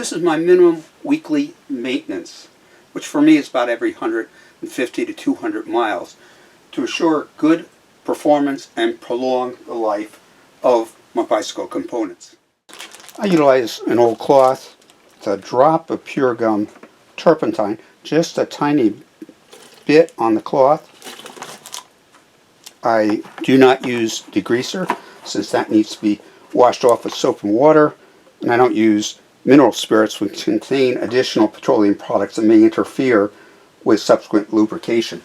This is my minimum weekly maintenance, which for me is about every 150 to 200 miles, to assure good performance and prolong the life of my bicycle components. I utilize an old cloth, it's a drop of Pure Gum Turpentine, just a tiny bit on the cloth. I do not use degreaser, since that needs to be washed off with soap and water, and I don't use mineral spirits which contain additional petroleum products that may interfere with subsequent lubrication.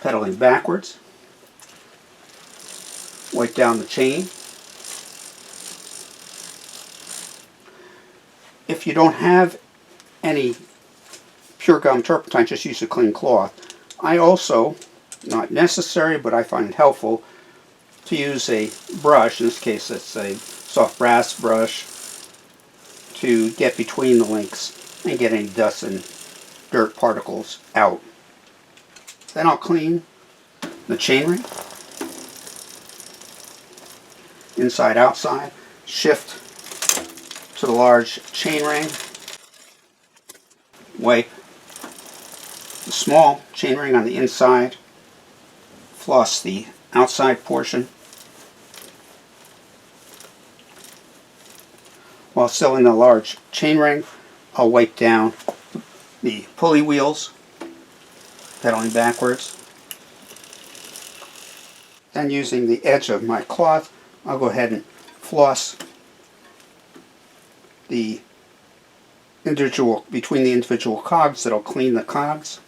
Pedaling backwards, wipe down the chain. If you don't have any Pure Gum Turpentine, just use a clean cloth. I also, not necessary, but I find it helpful to use a brush, in this case it's a soft brass brush, to get between the links and get any dust and dirt particles out. Then I'll clean the chainring, inside outside, shift to the large chainring, wipe the small chainring on the inside, floss the outside portion. While still in the large chainring, I'll wipe down the pulley wheels, pedaling backwards. Then using the edge of my cloth, I'll go ahead and floss the between the individual cogs. That'll clean the cogs.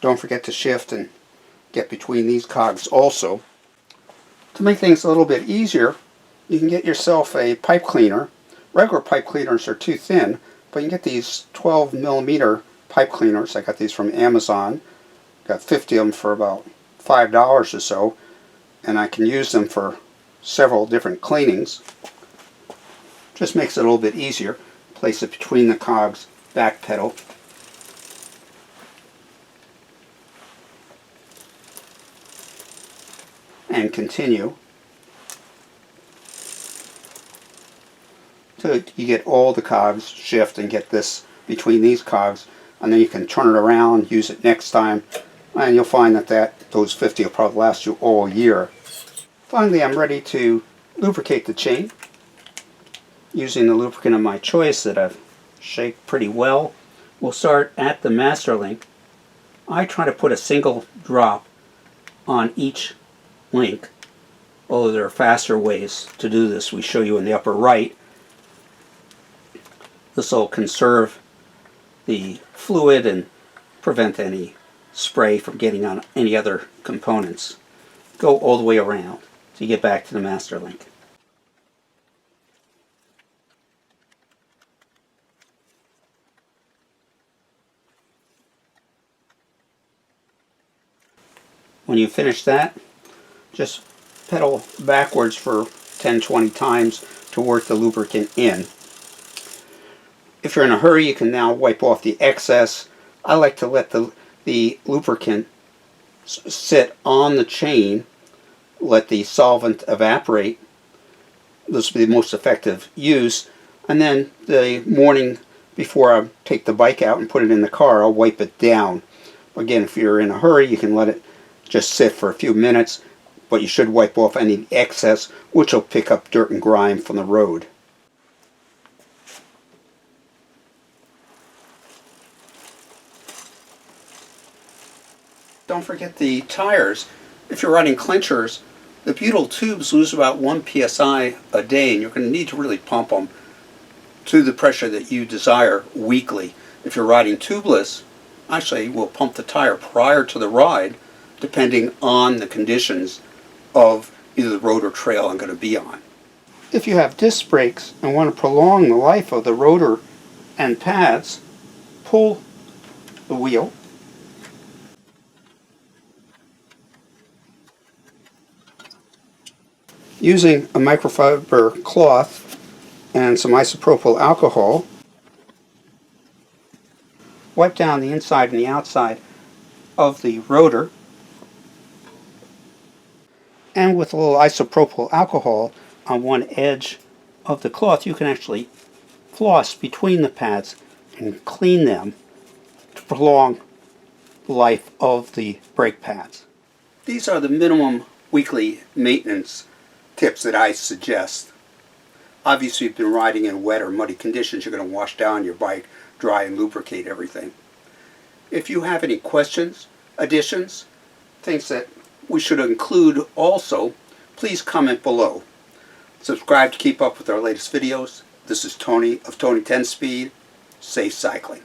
Don't forget to shift and get between these cogs also. To make things a little bit easier, you can get yourself a pipe cleaner. Regular pipe cleaners are too thin, but you can get these 12mm pipe cleaners. I got these from Amazon. Got 50 of them for about $5 or so, and I can use them for several different cleanings. Just makes it a little bit easier. Place it between the cogs, back pedal. And continue till you get all the cogs, shift and get this between these cogs, and then you can turn it around, use it next time, and you'll find that those 50 will probably last you all year. Finally, I'm ready to lubricate the chain using the lubricant of my choice that I've shaked pretty well. We'll start at the master link. I try to put a single drop on each link, although there are faster ways to do this. We show you in the upper right. This will conserve the fluid and prevent any spray from getting on any other components. Go all the way around to get back to the master link. When you finish that, just pedal backwards for 10-20 times to work the lubricant in. If you're in a hurry, you can now wipe off the excess. I like to let the lubricant sit on the chain, let the solvent evaporate. This will be the most effective use. And then the morning before I take the bike out and put it in the car, I'll wipe it down. Again, if you're in a hurry, you can let it just sit for a few minutes, but you should wipe off any excess, which will pick up dirt and grime from the road. Don't forget the tires. If you're running clinchers, the butyl tubes lose about 1 psi a day, and you're going to need to really pump them to the pressure that you desire weekly. If you're riding tubeless, actually we'll pump the tire prior to the ride, depending on the conditions of either the road or trail I'm going to be on. If you have disc brakes and want to prolong the life of the rotor and pads, pull the wheel. Using a microfiber cloth and some isopropyl alcohol, wipe down the inside and the outside of the rotor. And with a little isopropyl alcohol on one edge of the cloth, you can actually floss between the pads and clean them to prolong the life of the brake pads. These are the minimum weekly maintenance tips that I suggest. Obviously, if you've been riding in wet or muddy conditions, you're going to wash down your bike, dry and lubricate everything. If you have any questions, additions, things that we should include also, please comment below. Subscribe to keep up with our latest videos. This is Tony of Tony 10 Speed. Safe cycling.